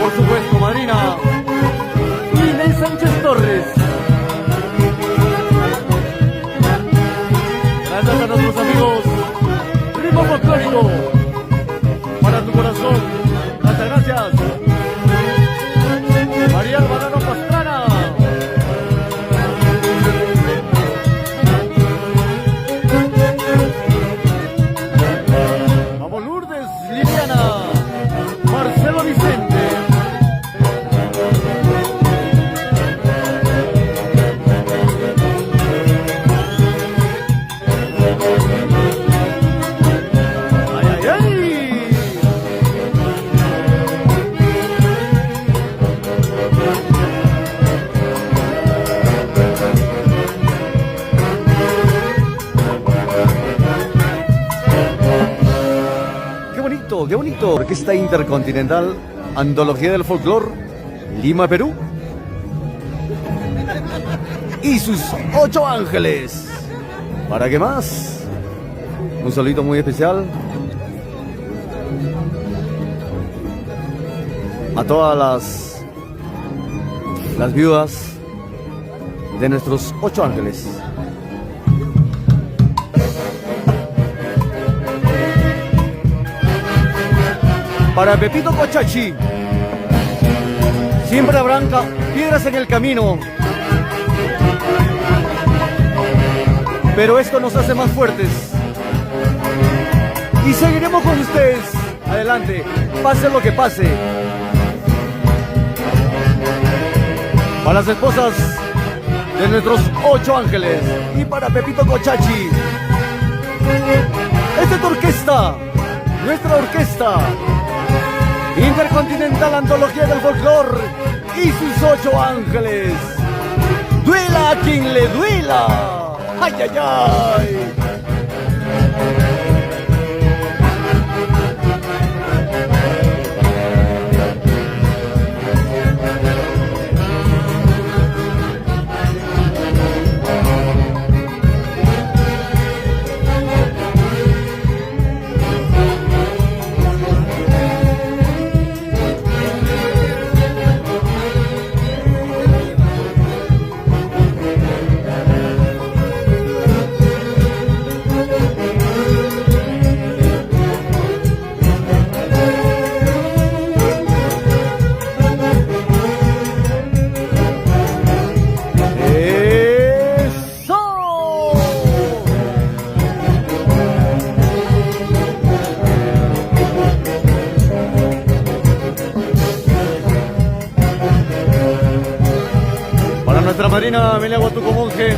Por supuesto, madrina Inés Sánchez Torres. Gracias a nuestros amigos. Ritmo folclórico para tu corazón. Muchas gracias. María Alvarado Pastrana. Vamos Lourdes, Liliana, Marcelo Vicente. Qué bonito, Orquesta Intercontinental, Antología del Folclor, Lima, Perú. Y sus 8 ángeles. ¿Para qué más? Un saludito muy especial a todas las las viudas de nuestros 8 ángeles. Para Pepito Cochachi, siempre habrán piedras en el camino, pero esto nos hace más fuertes. Y seguiremos con ustedes. Adelante, pase lo que pase. Para las esposas de nuestros 8 ángeles y para Pepito Cochachi. Esta es tu orquesta, nuestra orquesta. Intercontinental Antología del Folclor y sus 8 ángeles. Duela a quien le duela. ¡Ay, ay, ay! Nuestra Marina Amelia Huatuco Monje.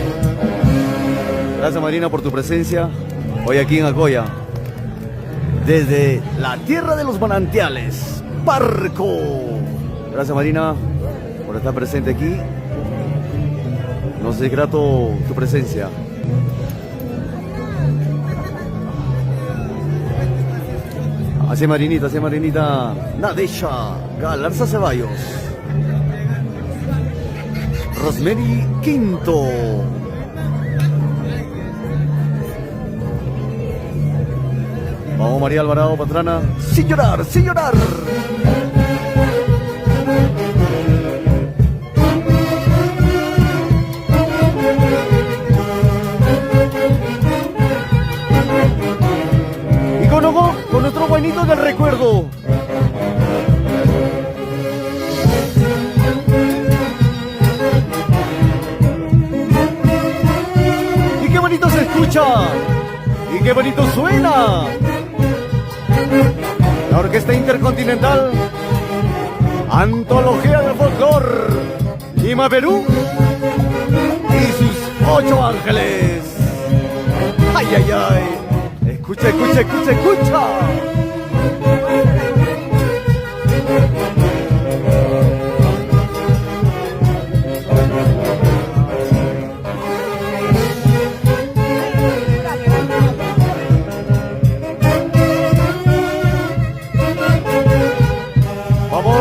Gracias, Marina, por tu presencia hoy aquí en Acoya. Desde la tierra de los manantiales, Parco. Gracias, Marina, por estar presente aquí. Nos es grato tu presencia. Así, Marinita. Nadesha Galarza Ceballos. Rosemary Quinto. Vamos, María Alvarado, patrona. Sin llorar, sin llorar. Y con nuestro buenito del recuerdo. Se escucha y qué bonito suena la Orquesta Intercontinental Antología del Folclor Lima, Perú y sus 8 ángeles. Ay, ay, ay, escucha.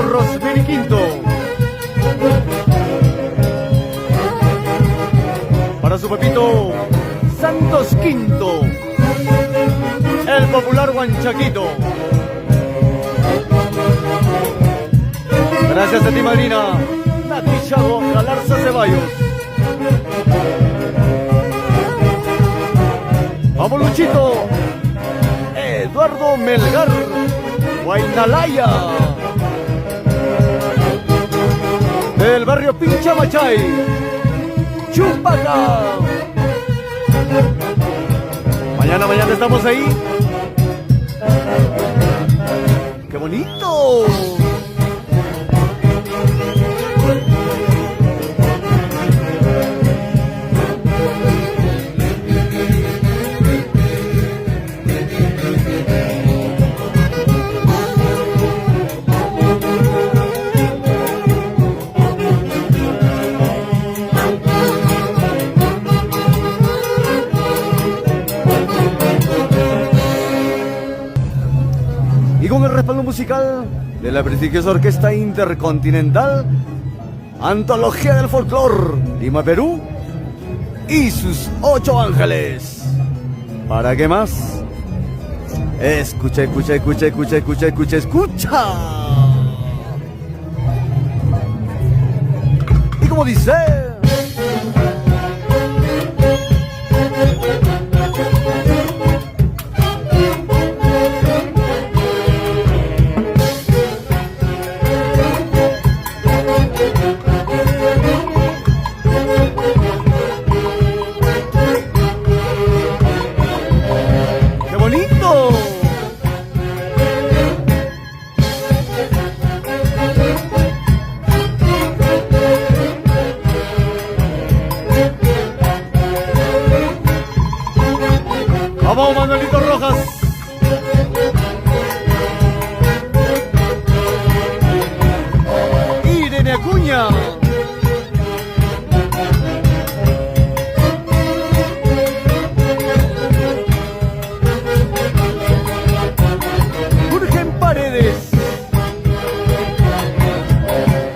Rosemary Quinto. Para su Pepito Santos Quinto, el popular Huanchaquito. Gracias a ti, Marina. Natichago Galarza Ceballos. Vamos, Luchito. Eduardo Melgar Guainalaya. Del barrio Pinchamachay, Chupaca. Mañana estamos ahí. ¡Qué bonito! Y con el respaldo musical de la prestigiosa Orquesta Intercontinental Antología del Folclor Lima, Perú y sus 8 ángeles. ¿Para qué más? Escucha. como dice. ¡Qué bonito! Vamos, Manuelito Rojas. Irene Acuña. Jurgen Paredes.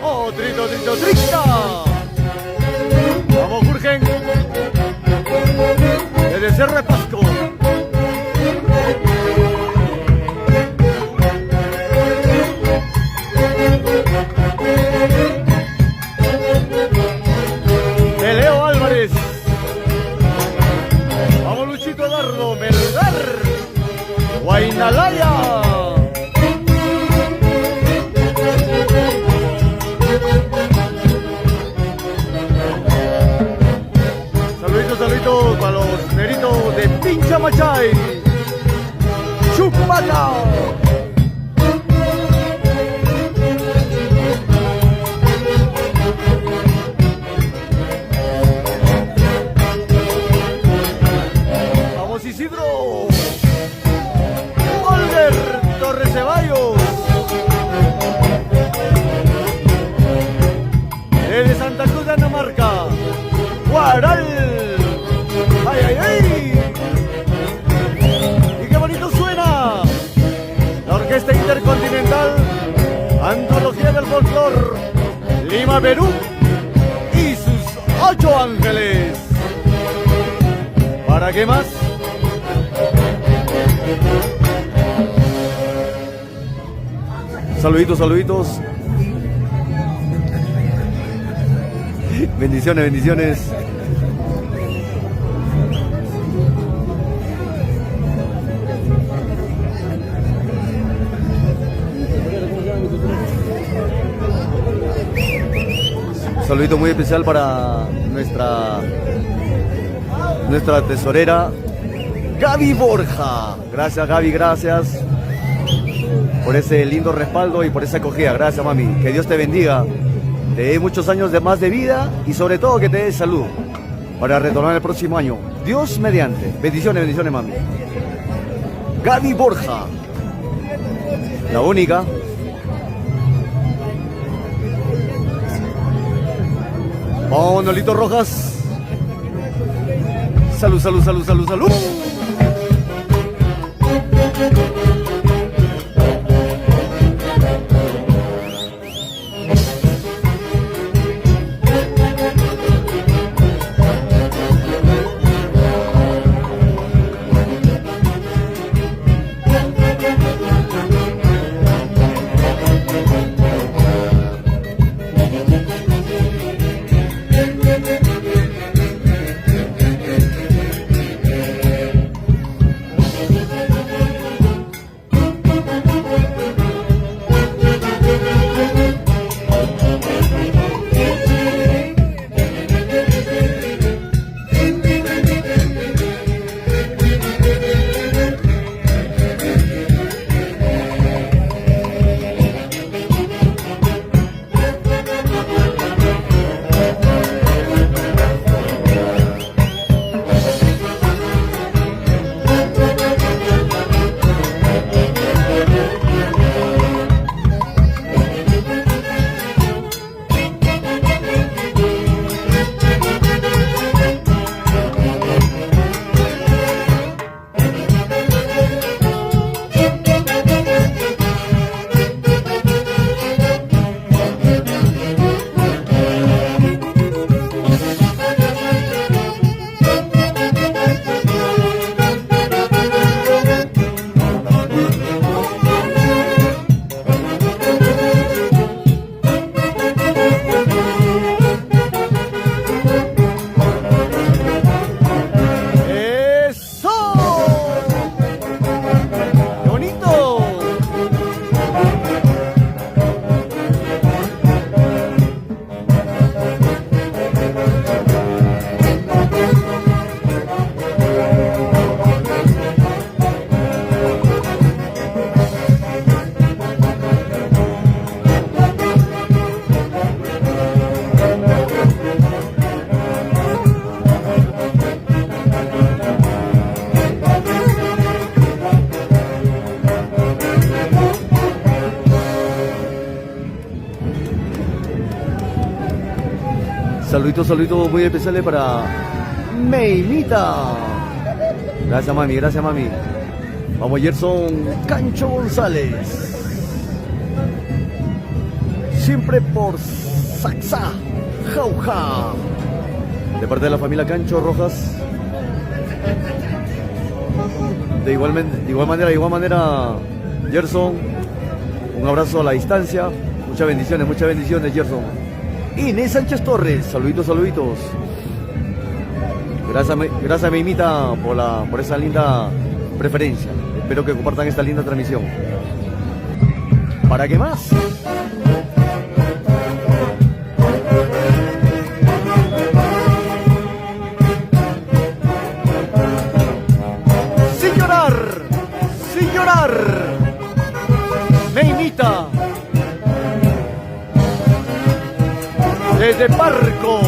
Oh, trito, trito, trita. Vamos, Jurgen. Debe ser repasco. Leo Álvarez. Vamos, Luchito Dardo, Melgar. Guainalaya. Saluditos, saluditos para los neritos de Pincha Machay. Chupaca. Vamos, Isidro. Olver Torres Ceballos. Desde Santa Cruz de Anamarca. Guaral. ¡Ay, ay, ay! ¡Y qué bonito suena! La Orquesta Intercontinental, Antología del Folclor, Lima, Perú, y sus 8 ángeles. ¿Para qué más? Saluditos, saluditos. Bendiciones, bendiciones. Saludito muy especial para nuestra tesorera Gaby Borja. Gracias, Gaby, gracias por ese lindo respaldo y por esa acogida. Gracias, mami. Que Dios te bendiga, te dé muchos años de más de vida y sobre todo que te dé salud para retornar el próximo año. Dios mediante. Bendiciones, bendiciones, mami. Gaby Borja, la única. Vamos, Nolito Rojas. Salud, salud, salud, salud, salud. Saluditos muy especiales para Meimita. Gracias mami. Vamos Gerson Cancho González. Siempre por Saxa Jauja. De parte de la familia Cancho Rojas. De igual manera, Gerson, un abrazo a la distancia. Muchas bendiciones, Gerson. Inés Sánchez Torres, saluditos. Gracias, Meimita, por esa linda preferencia. Espero que compartan esta linda transmisión. ¿Para qué más? Sin llorar, Meimita, desde Parco,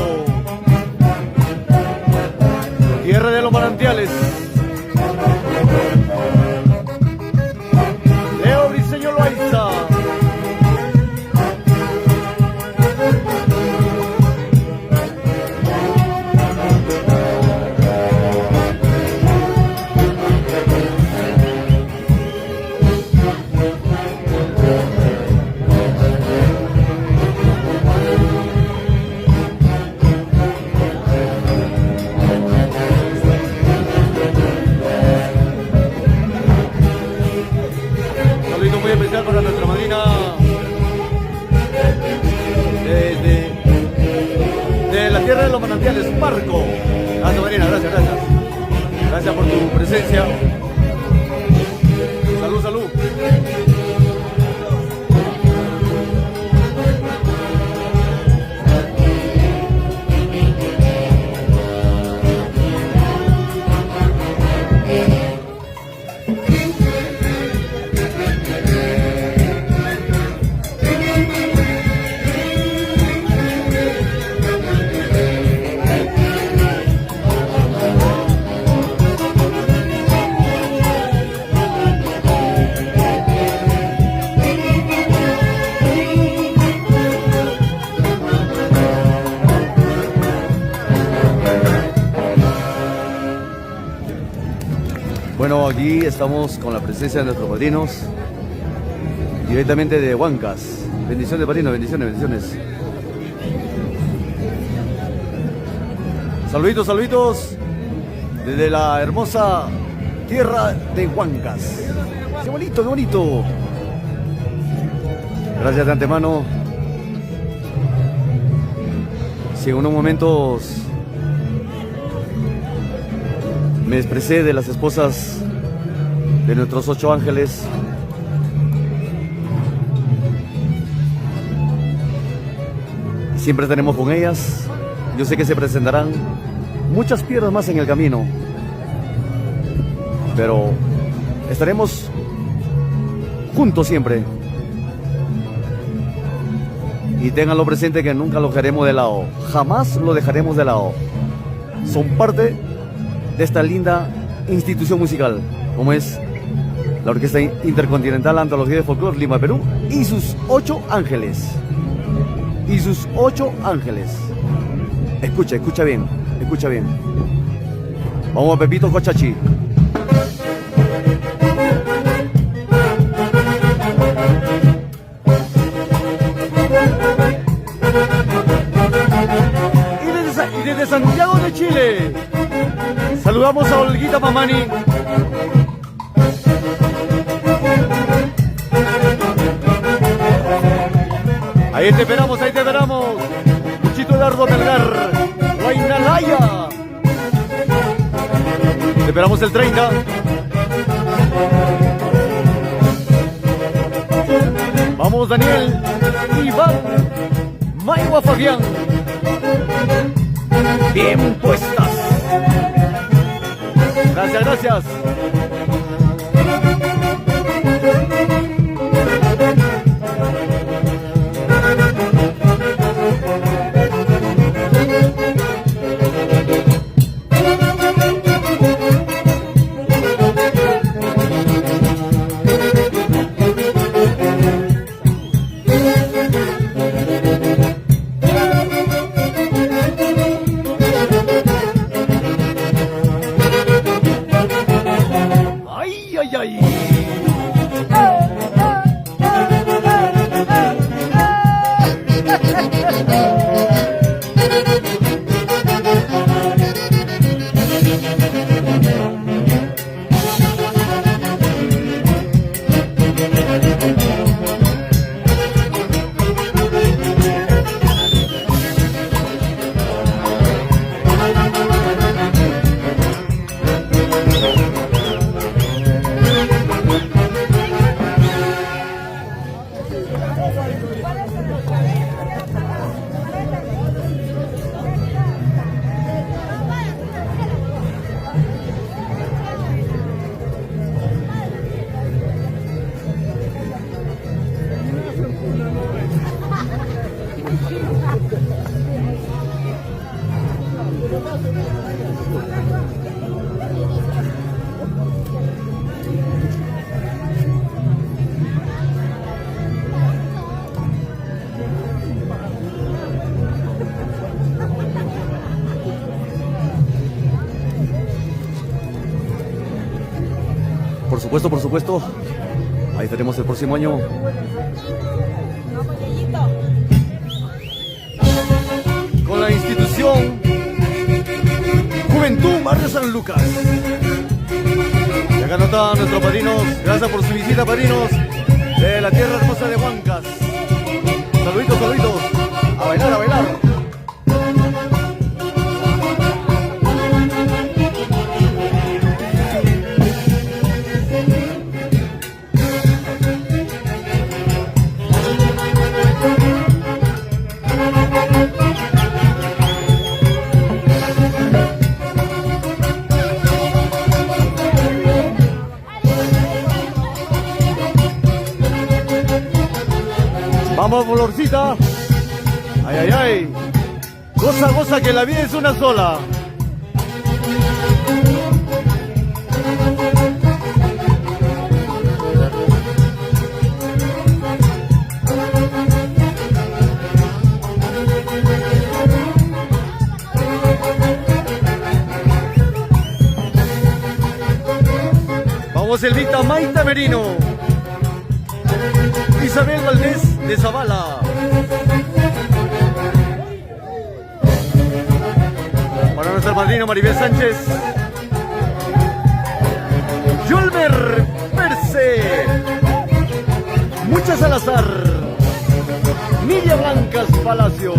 tierra de los manantiales. Leo Briceño Loaiza. Para nuestra madrina de la tierra de los manantiales, Parco. Gracias, madrina, gracias por tu presencia. Salud. Bueno, aquí estamos con la presencia de nuestros padrinos, directamente de Huancas. Bendiciones, padrinos, bendiciones. Saluditos desde la hermosa tierra de Huancas. Qué bonito. Gracias de antemano. Si en unos momentos me expresé de las esposas de nuestros 8 ángeles, siempre estaremos con ellas. Yo sé que se presentarán muchas piedras más en el camino, pero estaremos juntos siempre. Y ténganlo presente que nunca lo dejaremos de lado, jamás lo dejaremos de lado. Son parte de esta linda institución musical, como es la Orquesta Intercontinental Antología de Folclor Lima, Perú, y sus 8 ángeles. Escucha bien. Vamos a Pepito Cochachi. Y desde Santiago de Chile saludamos a Olguita Mamani. Ahí te esperamos. Luchito Eduardo Melgar, Guaynalaya. Te esperamos el 30. Vamos Daniel, Iván, Maigua Fabián. Bien puestas. Gracias. supuesto, por supuesto. Ahí estaremos el próximo año. Con la institución Juventud Barrio San Lucas. Y acá notan nuestros padrinos. Gracias por su visita, padrinos de la tierra hermosa de Huancas. Saluditos, saluditos. A bailar, a bailar. Vamos, Florcita. Ay, ay, ay. Goza, goza, que la vida es una sola. Vamos, Elvita Maita Merino. Isabel Valdés de Zavala. Para nuestro padrino Maribel Sánchez. Yolmer Perse. Mucha Salazar. Nidia Blancas Palacios.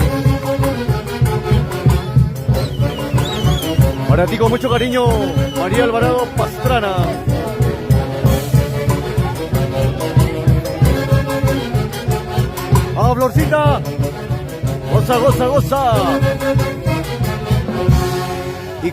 Para ti con mucho cariño, María Alvarado Pastrana. ¡Ah, Florcita! ¡Goza, goza, goza!